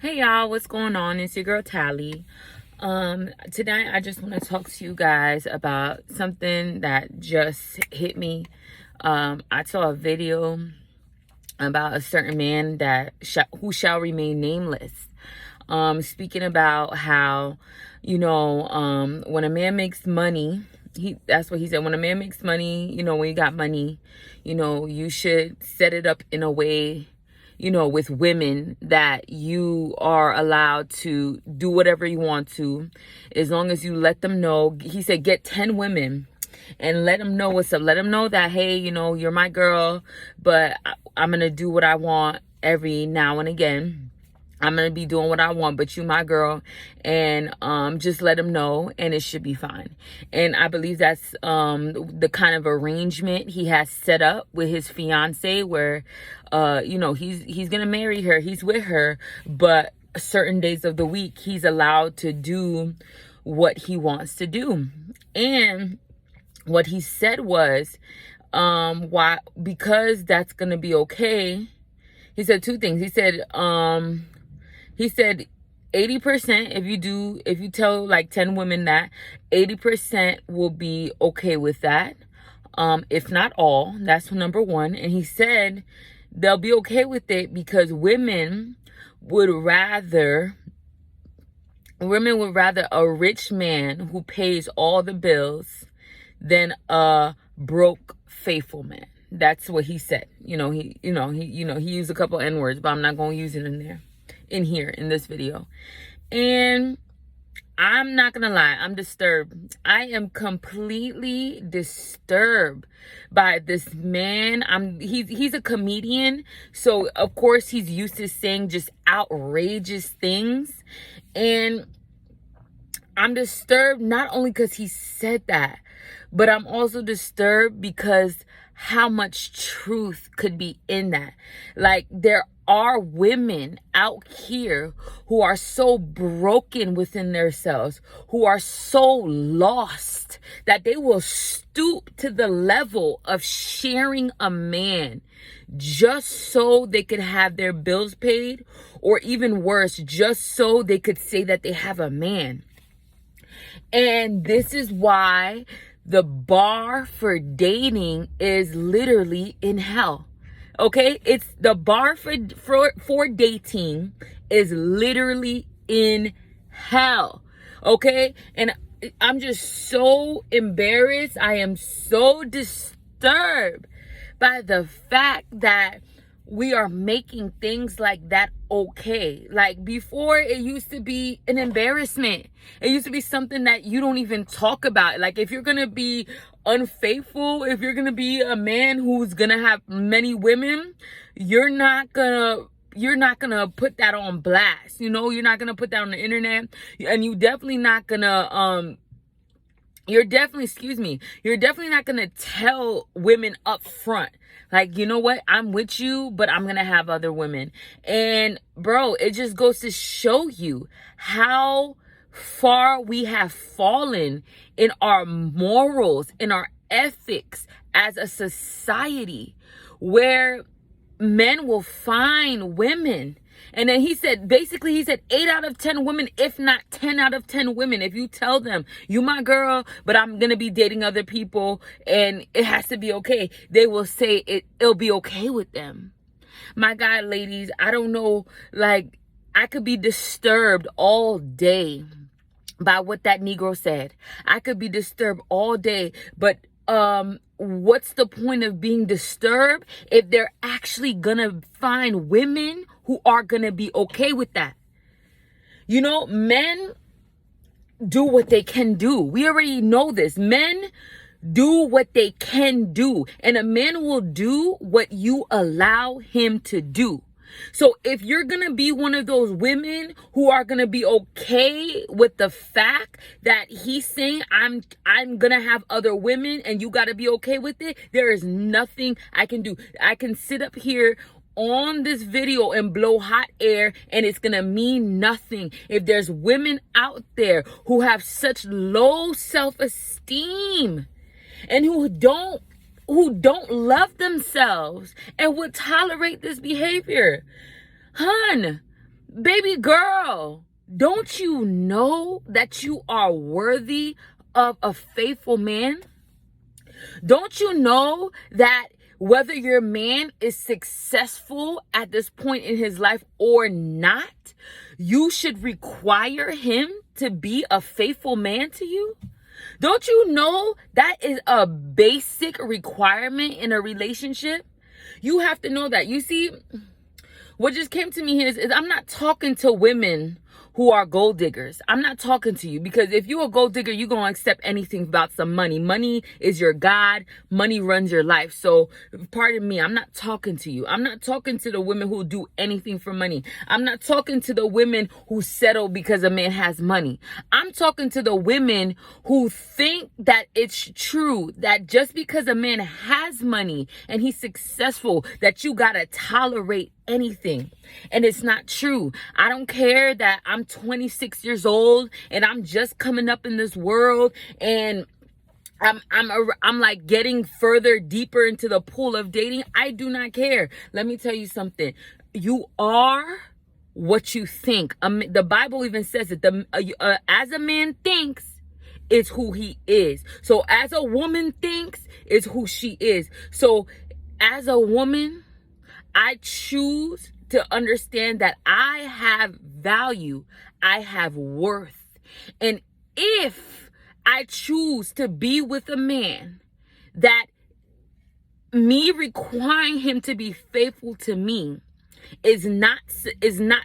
Hey y'all, what's going on? It's your girl Tally. Tonight I just want to talk to you guys about something that just hit me. I saw a video about a certain man that who shall remain nameless. Speaking about how, when a man makes money, that's what he said. When a man makes money, when you got money, you should set it up in a way, with women that you are allowed to do whatever you want to, as long as you let them know. He said, get 10 women and let them know what's up. Let them know that, hey, you're my girl, but I'm going to do what I want every now and again. I'm going to be doing what I want, but you my girl, and just let him know, and it should be fine. And I believe that's the kind of arrangement he has set up with his fiance, where he's going to marry her, he's with her, but certain days of the week he's allowed to do what he wants to do. And what he said was, because that's going to be okay. He said two things. He said 80%, if you tell like 10 women that, 80% will be okay with that. If not all, that's number one. And he said they'll be okay with it because women would rather a rich man who pays all the bills than a broke, faithful man. That's what he said. He used a couple N-words, but I'm not going to use it in here in this video. And I'm not gonna lie, I'm disturbed. I am completely disturbed by this man. He's a comedian, so of course he's used to saying just outrageous things. And I'm disturbed not only because he said that, but I'm also disturbed because how much truth could be in that. Like, there are women out here who are so broken within themselves, who are so lost, that they will stoop to the level of sharing a man just so they could have their bills paid, or even worse, just so they could say that they have a man. And this is why the bar for dating is literally in hell. Okay? It's the bar for dating is literally in hell. Okay? And I'm just so embarrassed. I am so disturbed by the fact that we are making things like that okay. Like, before, it used to be an embarrassment. It used to be something that you don't even talk about. Like, if you're gonna be unfaithful, if you're gonna be a man who's gonna have many women, you're not gonna put that on blast. You're not gonna put that on the internet, and you definitely not gonna you're definitely not gonna tell women up front, like, you know what, I'm with you, but I'm gonna have other women. And bro, it just goes to show you how far we have fallen in our morals, in our ethics as a society, where men will find women. And then he said 8 out of 10 women, if not 10 out of 10 women, if you tell them, you my girl, but I'm going to be dating other people and it has to be okay, they will say it'll be okay with them. My God, ladies, I don't know, like, I could be disturbed all day by what that Negro said. I could be disturbed all day, but what's the point of being disturbed if they're actually gonna find women who are gonna be okay with that? Men do what they can do. We already know this. Men do what they can do, and a man will do what you allow him to do. So if you're going to be one of those women who are going to be okay with the fact that he's saying, I'm going to have other women, and you got to be okay with it, there is nothing I can do. I can sit up here on this video and blow hot air, and it's going to mean nothing. If there's women out there who have such low self-esteem and who don't love themselves and would tolerate this behavior, hun, Baby girl, don't you know that you are worthy of a faithful man? Don't you know that whether your man is successful at this point in his life or not, you should require him to be a faithful man to you? Don't you know that is a basic requirement in a relationship? You have to know that. You see, what just came to me here is I'm not talking to women who are gold diggers. I'm not talking to you, because if you're a gold digger, you're going to accept anything about some money. Money is your God. Money runs your life. So pardon me, I'm not talking to you. I'm not talking to the women who do anything for money. I'm not talking to the women who settle because a man has money. I'm talking to the women who think that it's true that just because a man has money and he's successful, that you got to tolerate anything. And it's not true. I don't care that I'm 26 years old and I'm just coming up in this world, and I'm like getting further deeper into the pool of dating. I do not care. Let me tell you something. You are what you think. The Bible even says that as a man thinks, it's who he is. So as a woman thinks, it's who she is. So as a woman, I choose to understand that I have value, I have worth. And if I choose to be with a man that me requiring him to be faithful to me is not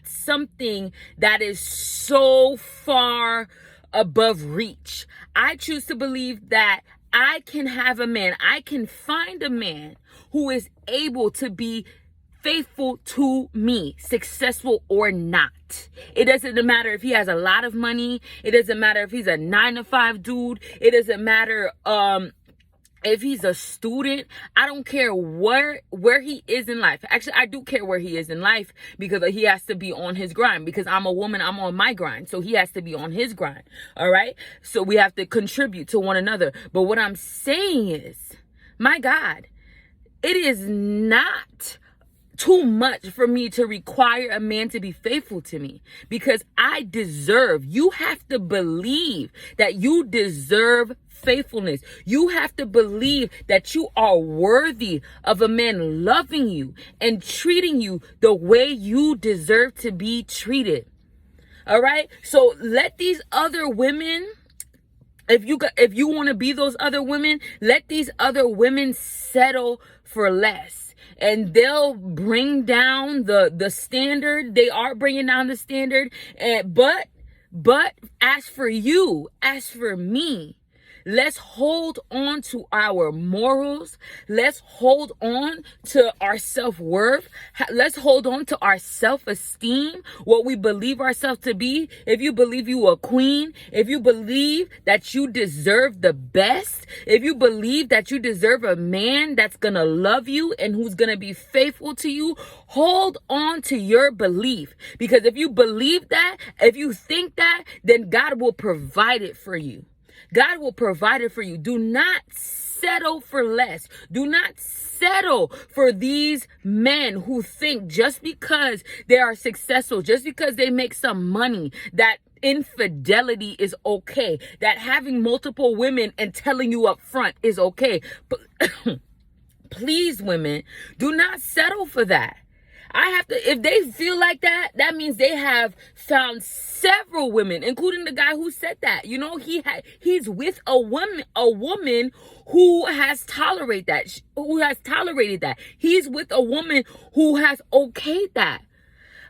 something that is so far above reach, I choose to believe that I can have a man, I can find a man who is able to be faithful to me, successful or not. It doesn't matter if he has a lot of money. It doesn't matter if he's a 9-to-5 dude. It doesn't matter if he's a student. I don't care where he is in life. Actually, I do care where he is in life, because he has to be on his grind. Because I'm a woman, I'm on my grind. So he has to be on his grind. All right? So we have to contribute to one another. But what I'm saying is, my God, it is not too much for me to require a man to be faithful to me, because I deserve. You have to believe that you deserve faithfulness. You have to believe that you are worthy of a man loving you and treating you the way you deserve to be treated. All right? So let these other women, if you want to be those other women, let these other women settle for less. And they'll bring down the standard. They are bringing down the standard. But as for you, as for me, let's hold on to our morals. Let's hold on to our self-worth. Let's hold on to our self-esteem, what we believe ourselves to be. If you believe you a queen, if you believe that you deserve the best, if you believe that you deserve a man that's gonna love you and who's gonna be faithful to you, hold on to your belief. Because if you believe that, if you think that, then God will provide it for you. God will provide it for you. Do not settle for less. Do not settle for these men who think just because they are successful, just because they make some money, that infidelity is okay, that having multiple women and telling you up front is okay. But please, women, do not settle for that. If they feel like that, that means they have found several women, including the guy who said that. You know, he's with a woman who has tolerated that. He's with a woman who has okayed that.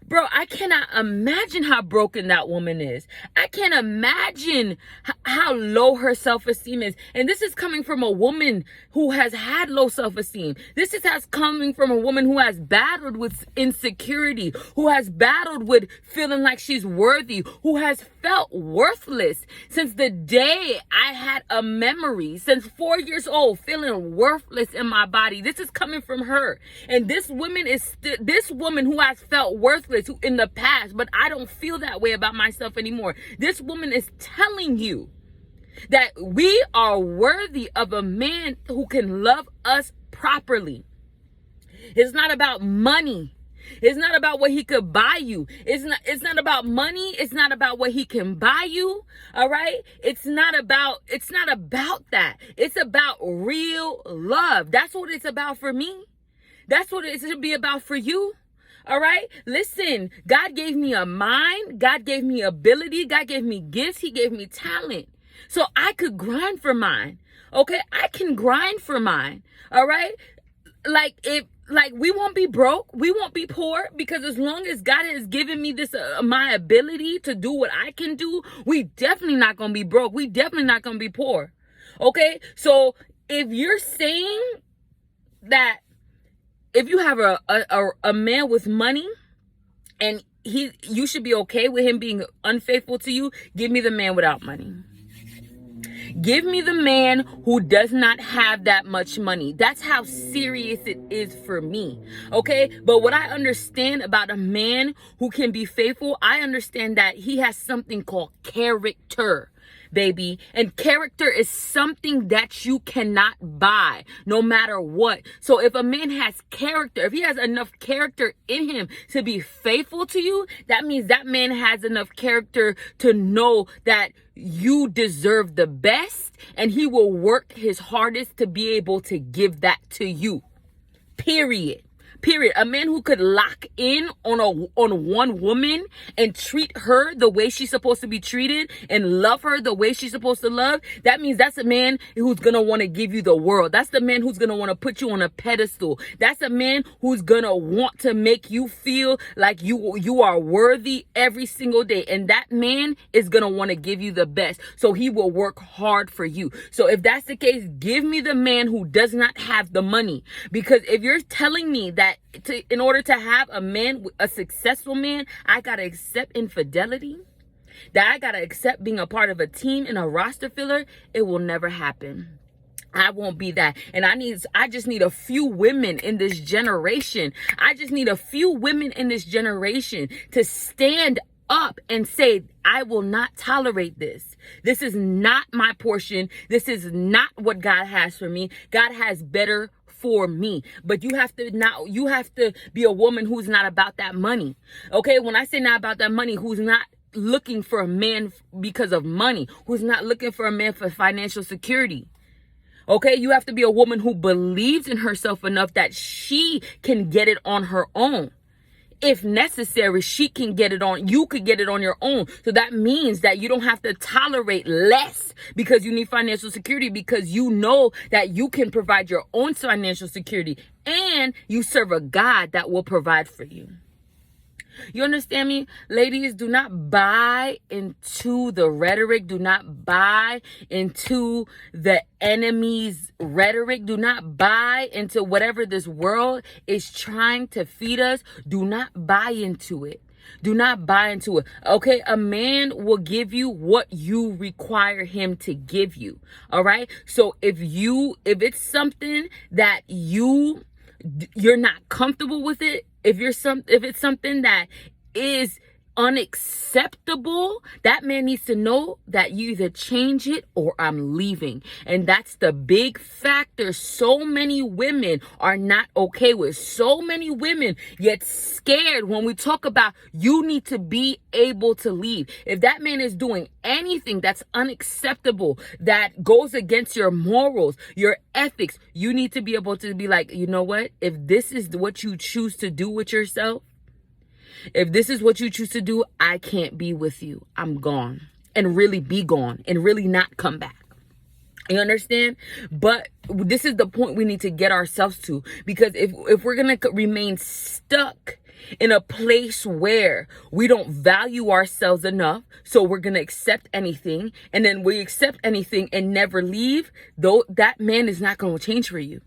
Bro, I cannot imagine how broken that woman is. I can't imagine how low her self-esteem is. And this is coming from a woman who has had low self-esteem. This is coming from a woman who has battled with insecurity, who has battled with feeling like she's worthy, who has felt worthless since the day I had a memory, since 4 years old, feeling worthless in my body. This is coming from her. And this woman who has felt worthless in the past, but I don't feel that way about myself anymore. This woman is telling you that we are worthy of a man who can love us properly. It's not about money. It's not about what he could buy you. It's not about money. It's not about what he can buy you. All right? It's not about that. It's about real love. That's what it's about for me. That's what it should be about for you. All right? Listen, God gave me a mind. God gave me ability. God gave me gifts. He gave me talent. So I could grind for mine. Okay? I can grind for mine. All right? We won't be broke. We won't be poor, because as long as God has given me this, my ability to do what I can do, we definitely not going to be broke. We definitely not going to be poor. Okay? So if you're saying that if you have a man with money and you should be okay with him being unfaithful to you, give me the man without money. Give me the man who does not have that much money. That's how serious it is for me. Okay? But what I understand about a man who can be faithful, I understand that he has something called character, baby. And character is something that you cannot buy, no matter what. So if a man has character, if he has enough character in him to be faithful to you, that means that man has enough character to know that you deserve the best, and he will work his hardest to be able to give that to you. Period. A man who could lock in on one woman and treat her the way she's supposed to be treated and love her the way she's supposed to love, that means that's a man who's going to want to give you the world. That's the man who's going to want to put you on a pedestal. That's a man who's going to want to make you feel like you are worthy every single day. And that man is going to want to give you the best. So he will work hard for you. So if that's the case, give me the man who does not have the money. Because if you're telling me that in order to have a successful man, I gotta accept infidelity, that I gotta accept being a part of a team and a roster filler, it will never happen. I won't be that. And I just need a few women in this generation. I just need a few women in this generation to stand up and say, I will not tolerate this. This is not my portion. This is not what God has for me. God has better for me. But you have to be a woman who's not about that money. Okay? When I say not about that money, who's not looking for a man because of money, who's not looking for a man for financial security. Okay? You have to be a woman who believes in herself enough that she can get it on her own. If necessary, she can get it on. You could get it on your own. So that means that you don't have to tolerate less because you need financial security, because you know that you can provide your own financial security and you serve a God that will provide for you. You understand me? Ladies, do not buy into the rhetoric. Do not buy into the enemy's rhetoric. Do not buy into whatever this world is trying to feed us. Do not buy into it. Do not buy into it. Okay? A man will give you what you require him to give you. All right? So if it's something that you're not comfortable with it, if it's something that is unacceptable, that man needs to know that you either change it or I'm leaving. And that's the big factor so many women are not okay with. So many women get scared when we talk about you need to be able to leave. If that man is doing anything that's unacceptable, that goes against your morals, your ethics, you need to be able to be like, you know what? If this is what you choose to do with yourself, if this is what you choose to do, I can't be with you. I'm gone. And really be gone and really not come back. You understand? But this is the point we need to get ourselves to. Because if we're going to remain stuck in a place where we don't value ourselves enough, so we're going to accept anything, and then we accept anything and never leave, though, that man is not going to change for you.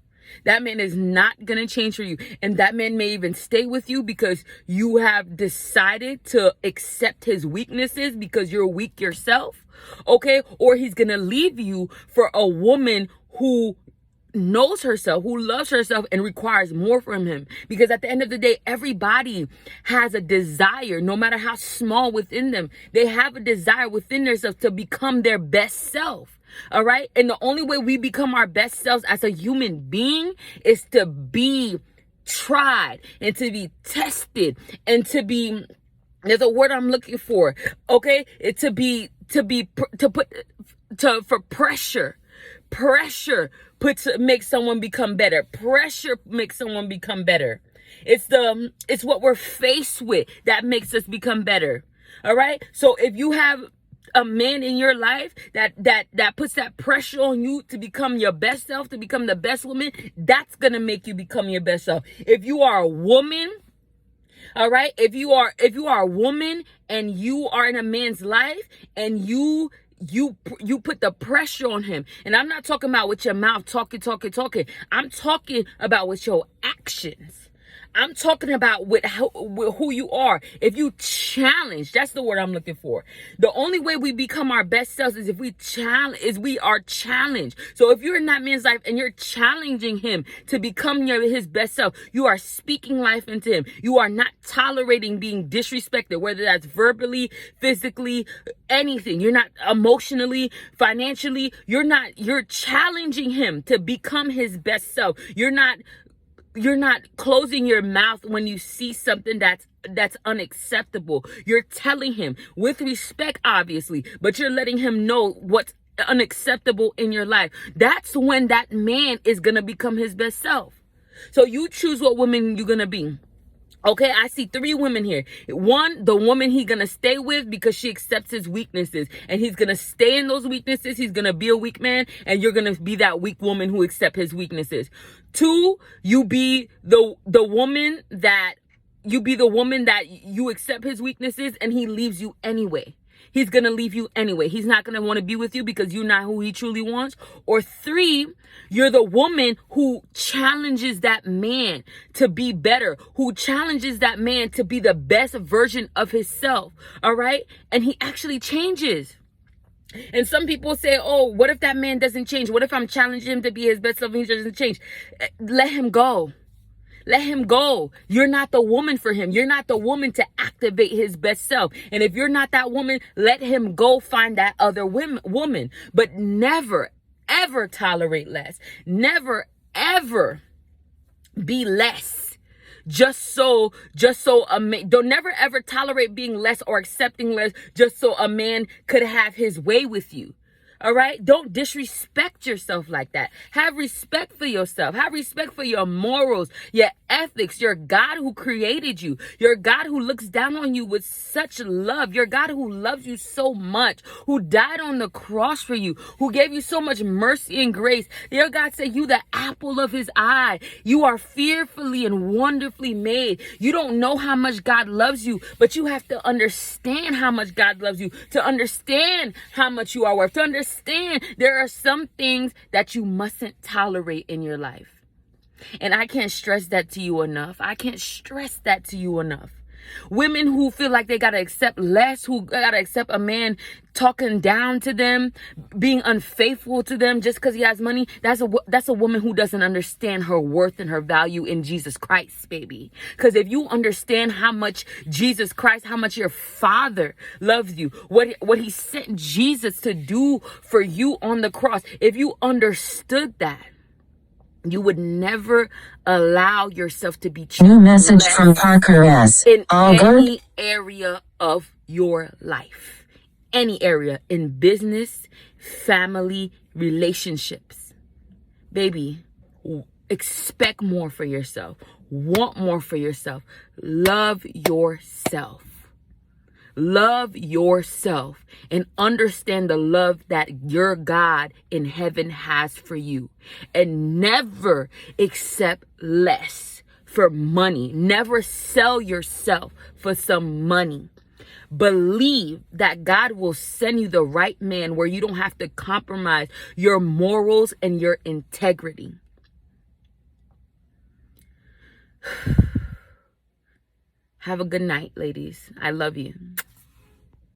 That man is not going to change for you. And that man may even stay with you because you have decided to accept his weaknesses because you're weak yourself. Okay? Or he's going to leave you for a woman who knows herself, who loves herself and requires more from him. Because at the end of the day, everybody has a desire, no matter how small within them. They have a desire within themselves to become their best self. All right. And the only way we become our best selves as a human being is to be tried and to be tested and to be, there's a word I'm looking for, okay? For pressure makes someone become better. Pressure makes someone become better. It's what we're faced with that makes us become better. All right. So if you have a man in your life that puts that pressure on you to become your best self, to become the best woman, that's gonna make you become your best self. If you are a woman, all right, if you are a woman and you are in a man's life and you put the pressure on him, and I'm not talking about with your mouth talking. I'm talking about with your actions. I'm talking about with who you are. If you challenge, that's the word I'm looking for. The only way we become our best selves is if we are challenged. So if you're in that man's life and you're challenging him to become his best self, you are speaking life into him. You are not tolerating being disrespected, whether that's verbally, physically, anything. You're not emotionally, financially. You're challenging him to become his best self. You're not closing your mouth when you see something that's unacceptable. You're telling him with respect, obviously, but you're letting him know what's unacceptable in your life. That's when that man is gonna become his best self. So you choose what woman you're gonna be. Okay, I see 3 women here. One, the woman he's gonna stay with because she accepts his weaknesses, and he's gonna stay in those weaknesses. He's gonna be a weak man, and you're gonna be that weak woman who accepts his weaknesses. 2, you be the woman that you accept his weaknesses, and he leaves you anyway. He's going to leave you anyway. He's not going to want to be with you because you're not who he truly wants. Or 3, you're the woman who challenges that man to be better, who challenges that man to be the best version of himself. All right. And he actually changes. And some people say, oh, what if that man doesn't change? What if I'm challenging him to be his best self and he doesn't change? Let him go. Let him go. You're not the woman for him. You're not the woman to activate his best self. And if you're not that woman, let him go find that other woman. But never, ever tolerate less. Never, ever be less. Don't never ever tolerate being less or accepting less just so a man could have his way with you. All right. Don't disrespect yourself like that. Have respect for yourself. Have respect for your morals, your ethics, your God who created you, your God who looks down on you with such love, your God who loves you so much, who died on the cross for you, who gave you so much mercy and grace. Your God said you the apple of his eye. You are fearfully and wonderfully made. You don't know how much God loves you, but you have to understand how much God loves you, to understand how much you are worth, to understand there are some things that you mustn't tolerate in your life. And I can't stress that to you enough. I can't stress that to you enough. Women who feel like they got to accept less, who got to accept a man talking down to them, being unfaithful to them just because he has money, that's a woman who doesn't understand her worth and her value in Jesus Christ, baby. Because if you understand how much Jesus Christ, how much your Father loves you, what he sent Jesus to do for you on the cross, if you understood that, you would never allow yourself to be new message from Parker S. in All any good? area of your life. Any area, in business, family, relationships. Baby, expect more for yourself. Want more for yourself. Love yourself. Love yourself and understand the love that your God in heaven has for you. And never accept less for money. Never sell yourself for some money. Believe that God will send you the right man where you don't have to compromise your morals and your integrity. Have a good night, ladies. I love you.